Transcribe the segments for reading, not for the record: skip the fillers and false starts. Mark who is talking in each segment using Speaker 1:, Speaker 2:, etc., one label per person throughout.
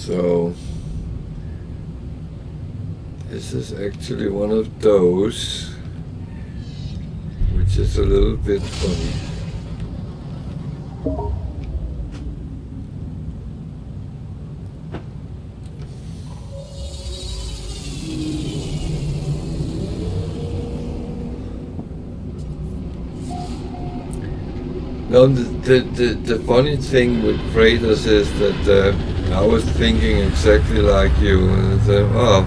Speaker 1: So this is actually one of those, which is a little bit funny. Now the funny thing with freighters is that I was thinking exactly like you. And I said, oh,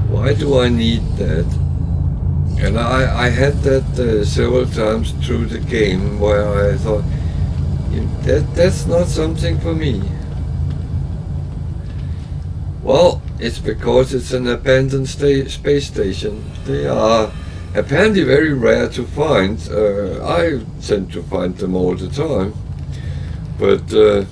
Speaker 1: why do I need that? And I had that several times through the game where I thought, that's not something for me. Well, it's because it's an abandoned space station. They are apparently very rare to find. I tend to find them all the time. But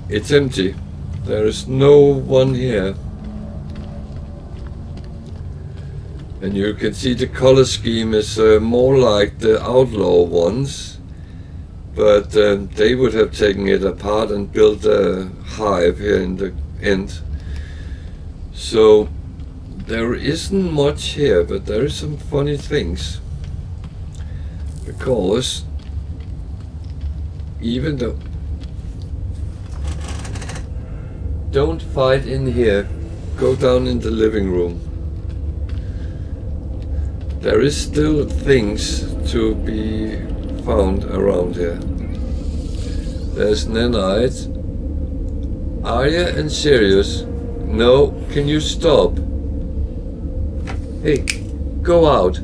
Speaker 1: it's empty. There is no one here. And you can see the color scheme is more like the outlaw ones, but they would have taken it apart and built a hive here in the end. So there isn't much here, but there is some funny things. Because even though... Don't fight in here, go down in the living room. There is still things to be found around here. There's nanite. Arya and Sirius. No, can you stop? Hey, go out.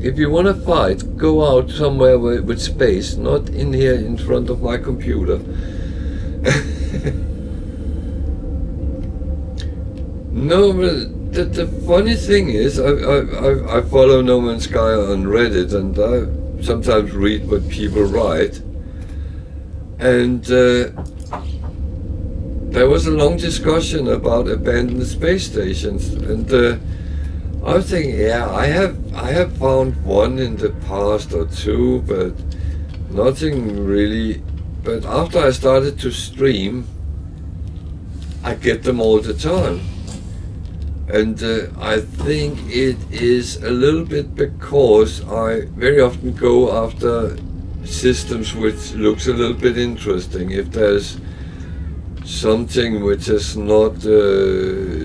Speaker 1: If you want to fight, go out somewhere with space, not in here in front of my computer. No, but the funny thing is, I follow No Man's Sky on Reddit, and I sometimes read what people write. And there was a long discussion about abandoned space stations, and I was thinking, yeah, I have found one in the past or two, but nothing really. But after I started to stream, I get them all the time. And I think it is a little bit because I very often go after systems which looks a little bit interesting. If there's something which is not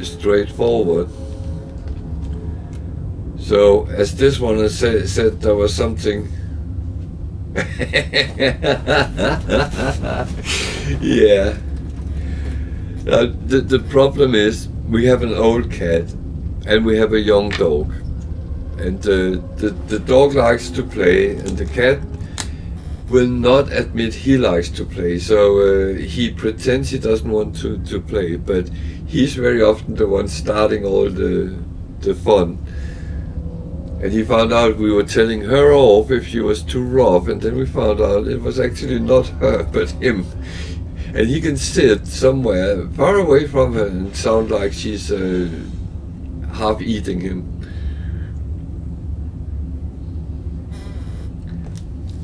Speaker 1: straightforward. So as this one has said there was something. Yeah. The problem is, we have an old cat and we have a young dog, and the dog likes to play and the cat will not admit he likes to play, so he pretends he doesn't want to play, but he's very often the one starting all the fun. And he found out we were telling her off if she was too rough, and then we found out it was actually not her but him. And he can sit somewhere far away from her and sound like she's half eating him.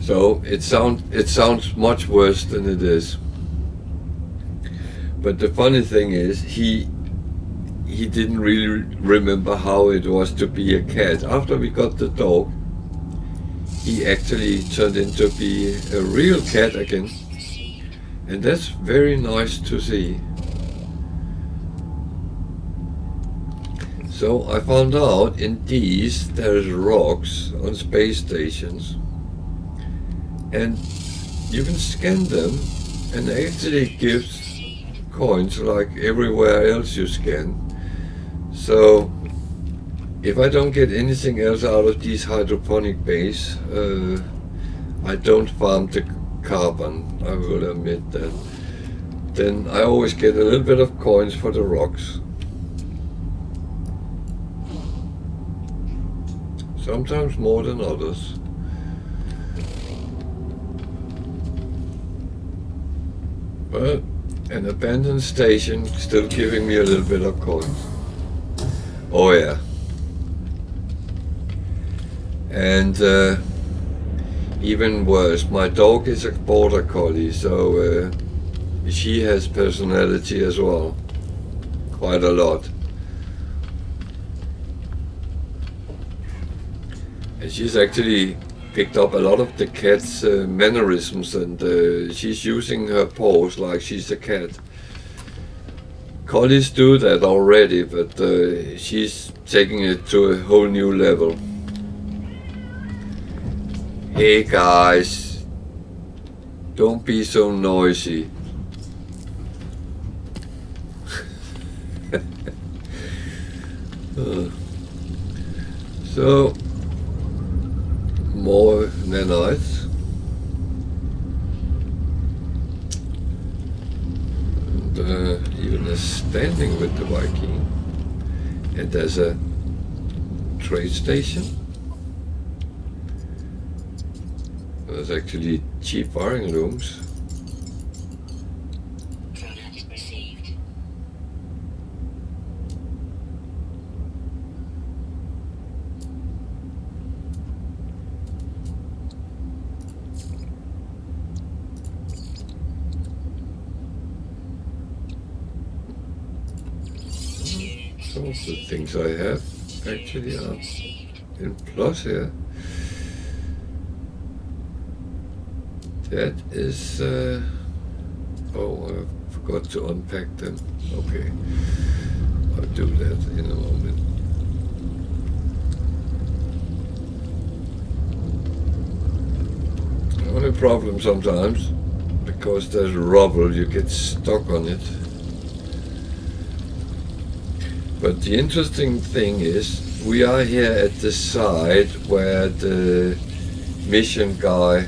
Speaker 1: So it sounds much worse than it is. But the funny thing is, he didn't really remember how it was to be a cat. After we got the dog, he actually turned into be a real cat again. And that's very nice to see. So I found out in these there's rocks on space stations, and you can scan them and it actually gives coins like everywhere else you scan. So if I don't get anything else out of these hydroponic bays, I don't farm the carbon, I will admit that, then I always get a little bit of coins for the rocks. Sometimes more than others. But an abandoned station still giving me a little bit of coins. Oh yeah. And even worse, my dog is a border collie, so she has personality as well, quite a lot. And she's actually picked up a lot of the cat's mannerisms, and she's using her paws like she's a cat. Collies do that already, but she's taking it to a whole new level. Hey guys, don't be so noisy. So, more nanites. Even a standing with the Viking. And there's a trade station. There's actually cheap wiring looms.
Speaker 2: Product received.
Speaker 1: Some of the things I have actually are in plus here. That is, oh, I forgot to unpack them. Okay, I'll do that in a moment. Only problem sometimes, because there's rubble, you get stuck on it. But the interesting thing is, we are here at the side where the mission guy.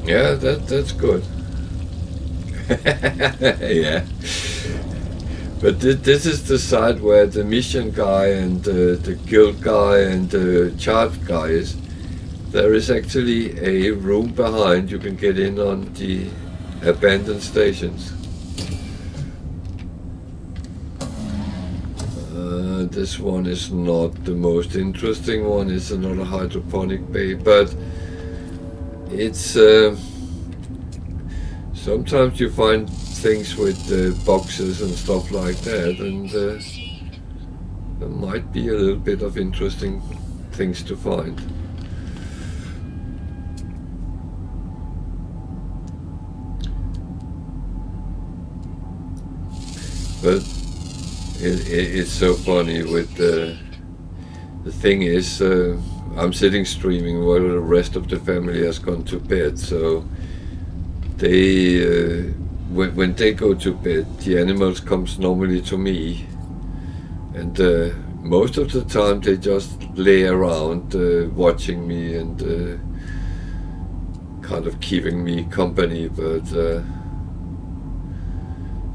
Speaker 1: Yeah, that's good. Yeah. But this is the side where the mission guy and the guild guy and the charge guy is. There is actually a room behind you can get in on the abandoned stations. This one is not the most interesting one. It's another hydroponic bay, but it's sometimes you find things with boxes and stuff like that, and there might be a little bit of interesting things to find. But it's so funny with the thing is, I'm sitting streaming while the rest of the family has gone to bed, so they when they go to bed, the animals comes normally to me, and most of the time they just lay around watching me and kind of keeping me company, but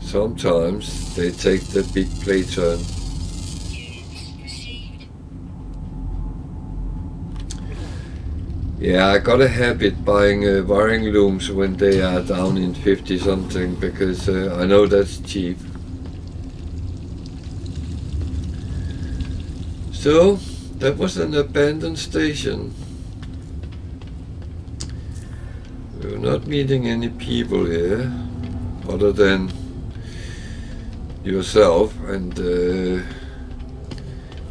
Speaker 1: sometimes they take the big play turn. Yeah, I got a habit buying wiring looms when they are down in 50 something, because I know that's cheap. So, that was an abandoned station. We're not meeting any people here, other than yourself, and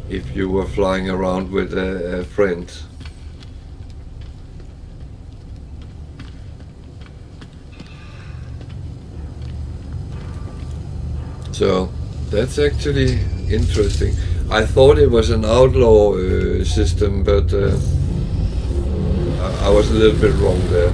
Speaker 1: if you were flying around with a friend. So that's actually interesting. I thought it was an outlaw system, but I was a little bit wrong there.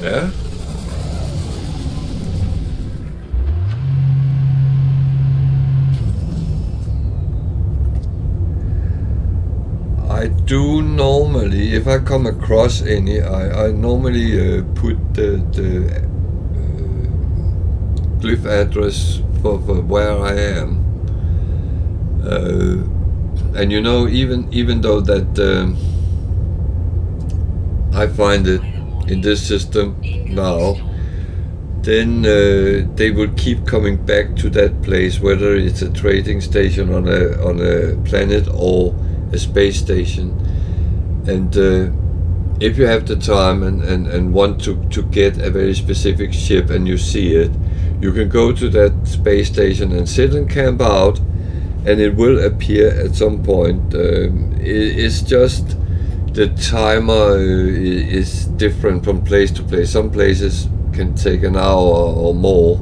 Speaker 1: Yeah? I do normally, if I come across any, I normally put the glyph address for where I am. And you know, even though that I find it in this system now, then they will keep coming back to that place, whether it's a trading station on a planet or a space station. And if you have the time and want to get a very specific ship and you see it, you can go to that space station and sit and camp out, and it will appear at some point. It's just the timer is different from place to place. Some places can take an hour or more,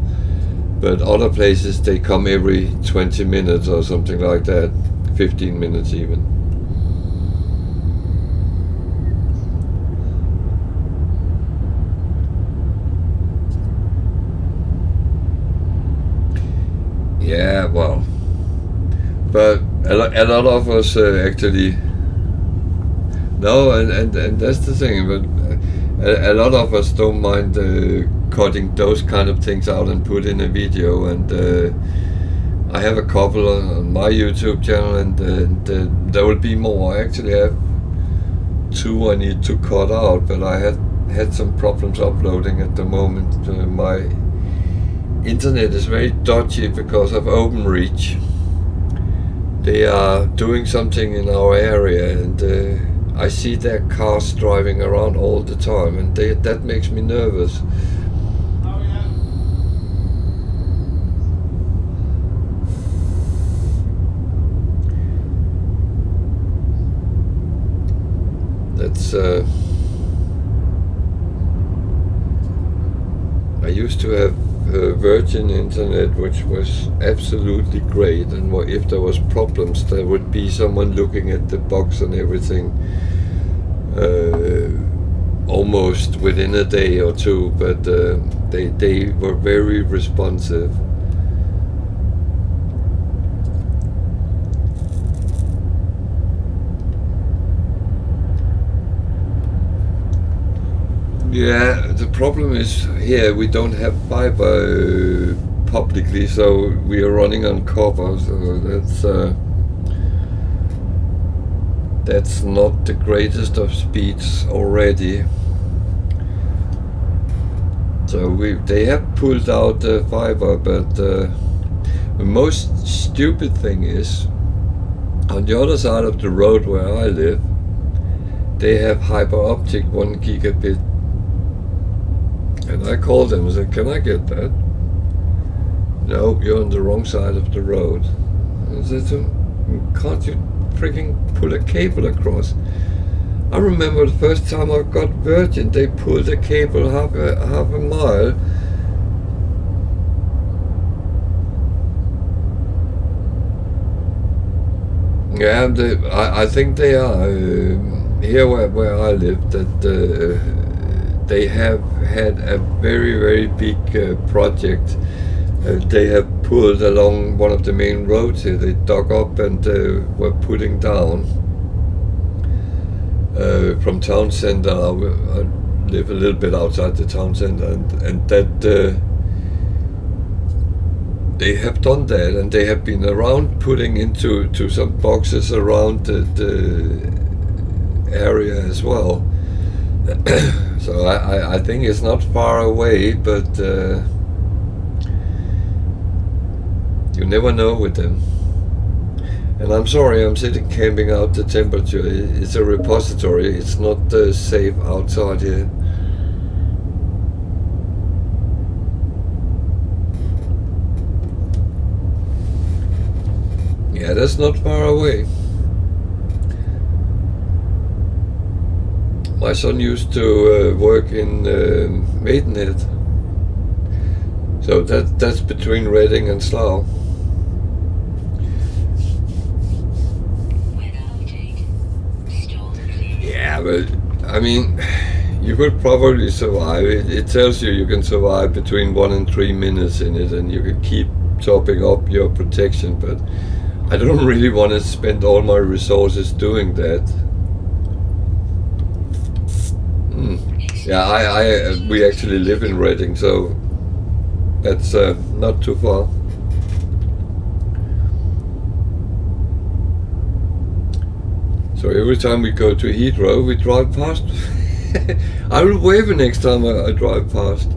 Speaker 1: but other places they come every 20 minutes or something like that, 15 minutes even. Yeah, well, but a lot of us actually no, and that's the thing. But a lot of us don't mind cutting those kind of things out and put in a video. And I have a couple on my YouTube channel, and there will be more. I actually have 2 I need to cut out, but I had some problems uploading at the moment. My internet is very dodgy because of OpenReach. They are doing something in our area, and I see their cars driving around all the time, and that makes me nervous. That's I used to have Virgin Internet, which was absolutely great, and if there was problems, there would be someone looking at the box and everything almost within a day or two, but they were very responsive. Yeah, the problem is here we don't have fiber publicly, so we are running on copper, so that's not the greatest of speeds already. So they have pulled out the fiber, but the most stupid thing is on the other side of the road where I live, they have hyper optic 1 gigabit. And I called them and said, "Can I get that?" "No, you're on the wrong side of the road." I said to him, "Can't you freaking pull a cable across?" I remember the first time I got Virgin, they pulled a cable half a mile. Yeah, I think they are here where I live, that they have had a very, very big project. They have pulled along one of the main roads here. They dug up and were putting down from town center. I live a little bit outside the town center, and that they have done that, and they have been around putting into some boxes around the area as well. So I think it's not far away, but you never know with them. And I'm sorry, I'm sitting camping out the temperature. It's a repository. It's not safe outside here. Yeah, that's not far away. My son used to work in Maidenhead, so that's between Reading and Slough. Yeah, but I mean, you could probably survive. It tells you can survive between 1 and 3 minutes in it, and you can keep topping up your protection. But I don't really want to spend all my resources doing that. Yeah, we actually live in Reading, so that's not too far. So every time we go to Heathrow, we drive past. I will wave next time I drive past.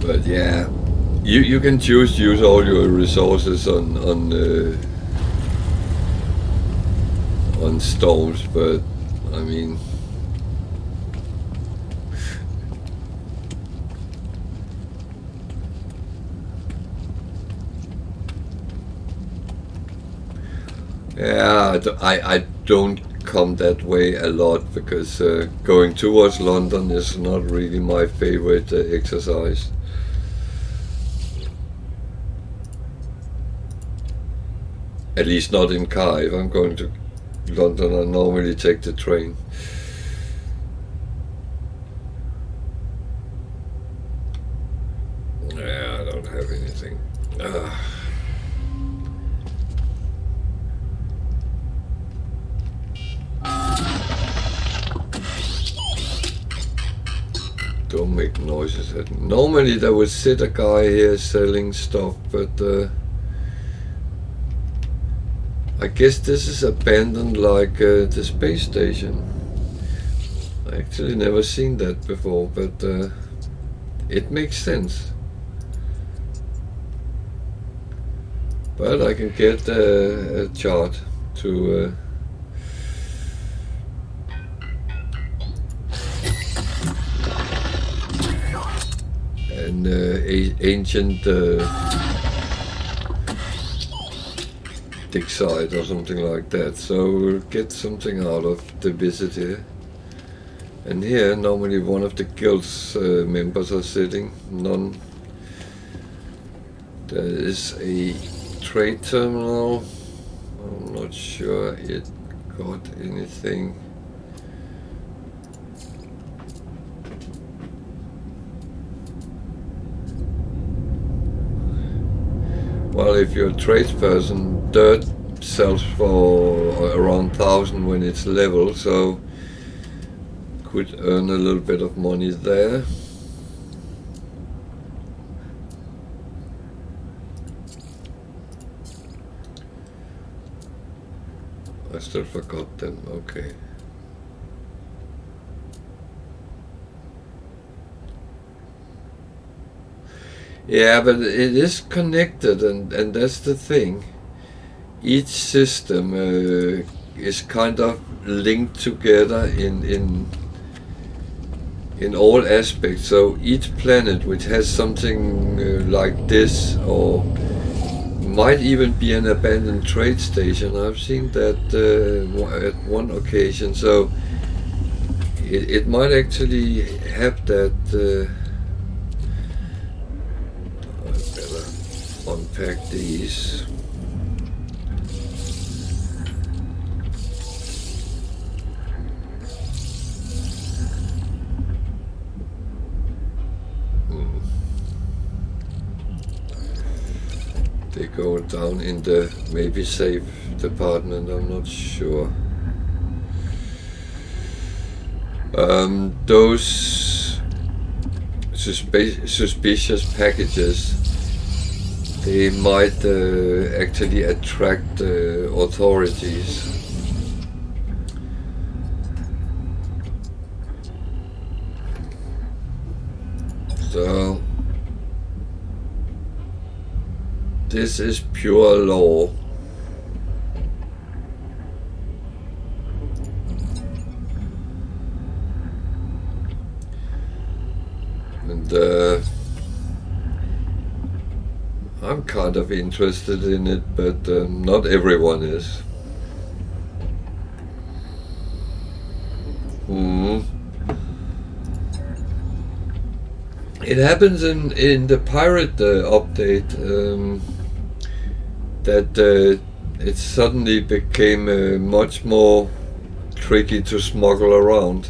Speaker 1: But yeah, you can use all your resources on storms, but I mean, yeah, I don't come that way a lot because going towards London is not really my favorite exercise. At least not in car. If I'm going to London, I normally take the train. Yeah, I don't have anything. Don't make noises. Normally there would sit a guy here selling stuff, but I guess this is abandoned like the space station. I actually never seen that before, but it makes sense. But I can get a chart to an ancient dig site or something like that. So we'll get something out of the visit here. And here normally one of the guild's members are sitting. None. There is a trade terminal. I'm not sure it got anything. Well, if you're a tradesperson, dirt sells for around 1,000 when it's level, so could earn a little bit of money there. I still forgot them, okay. Yeah, but it is connected, and that's the thing. Each system is kind of linked together in all aspects. So each planet which has something like this, or might even be an abandoned trade station. I've seen that at one occasion. So it might actually have that. Unpack these. They go down in the maybe safe department, I'm not sure. Those suspicious packages, they might actually attract authorities. So this is pure law. And I'm kind of interested in it, but not everyone is. It happens in the pirate update that it suddenly became much more tricky to smuggle around.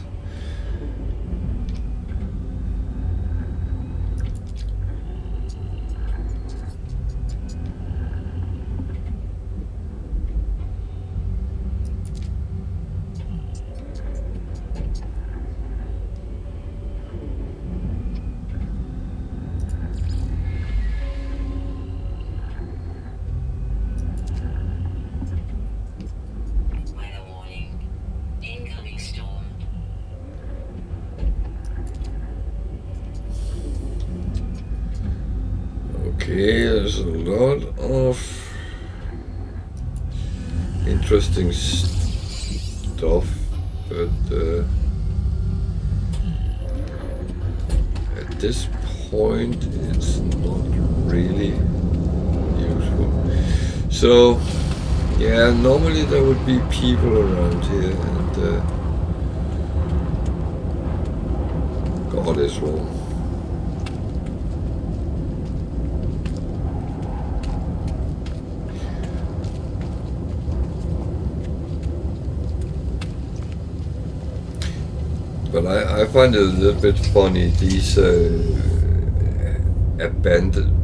Speaker 1: There's a lot of interesting stuff, but at this point it's not really useful. So yeah, normally there would be people around here, and God is wrong. But I find it a little bit funny, these abandoned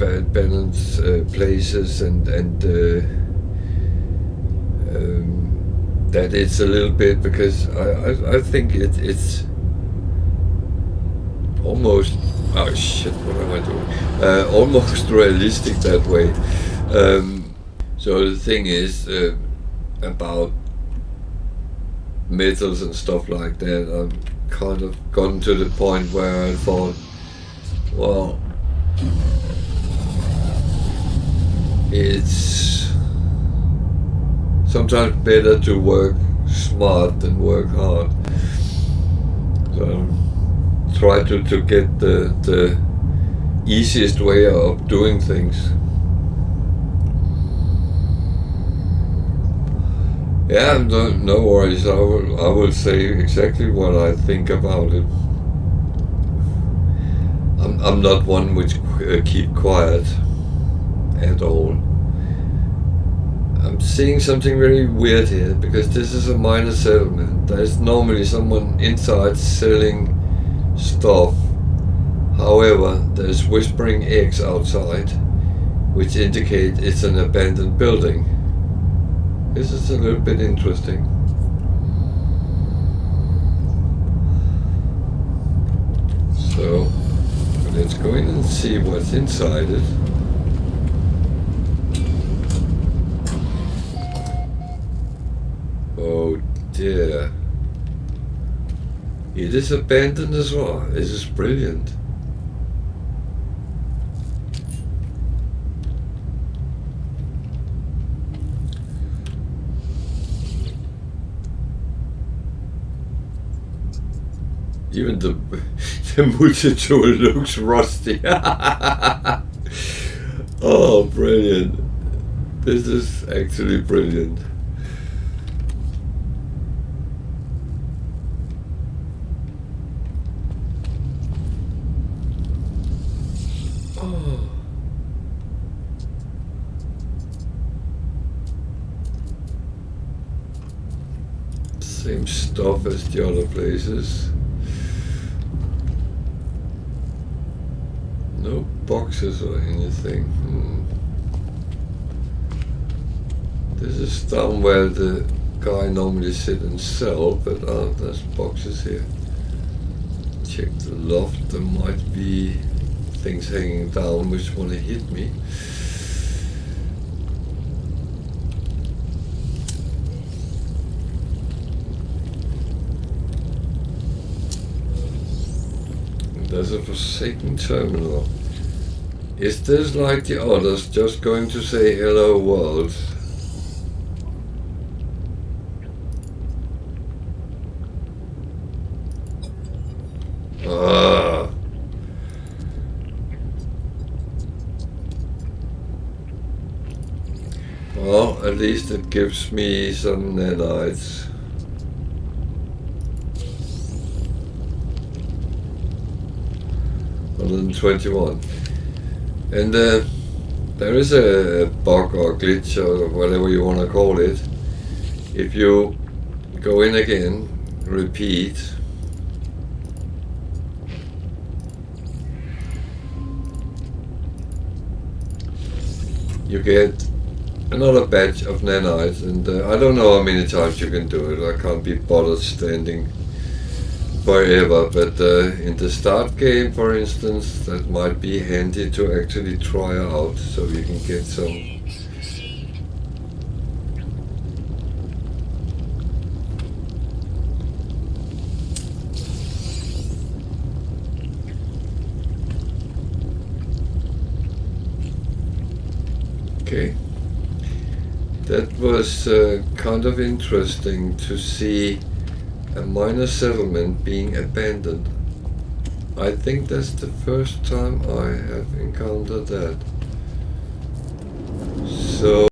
Speaker 1: places, and that it's a little bit, because I think it's almost, oh shit, what am I doing? Almost realistic that way. So the thing is about metals and stuff like that, I'm kind of gotten to the point where I thought, well, it's sometimes better to work smart than work hard. So try to get the easiest way of doing things. Yeah, no worries. I will say exactly what I think about it. I'm not one which keep quiet at all. I'm seeing something very weird here, because this is a minor settlement. There's normally someone inside selling stuff. However, there's whispering eggs outside, which indicate it's an abandoned building. This is a little bit interesting. So let's go in and see what's inside it. Oh dear. It is abandoned as well. This is brilliant. Even the multi-tool looks rusty. Oh, brilliant. This is actually brilliant. Oh. Same stuff as the other places. No boxes or anything. This is down where the guy normally sit and sell, but there's boxes here. Check the loft, there might be things hanging down which want to hit me. There's a forsaken terminal. Is this like the others, just going to say hello world? Ah. Well, at least it gives me some nanites. And 21. And there is a bug or glitch or whatever you want to call it. If you go in again, repeat, you get another batch of nanites, and I don't know how many times you can do it. I can't be bothered standing forever, but in the start game, for instance, that might be handy to actually try out, so you can get some. Okay. That was kind of interesting to see a minor settlement being abandoned. I think that's the first time I have encountered that. So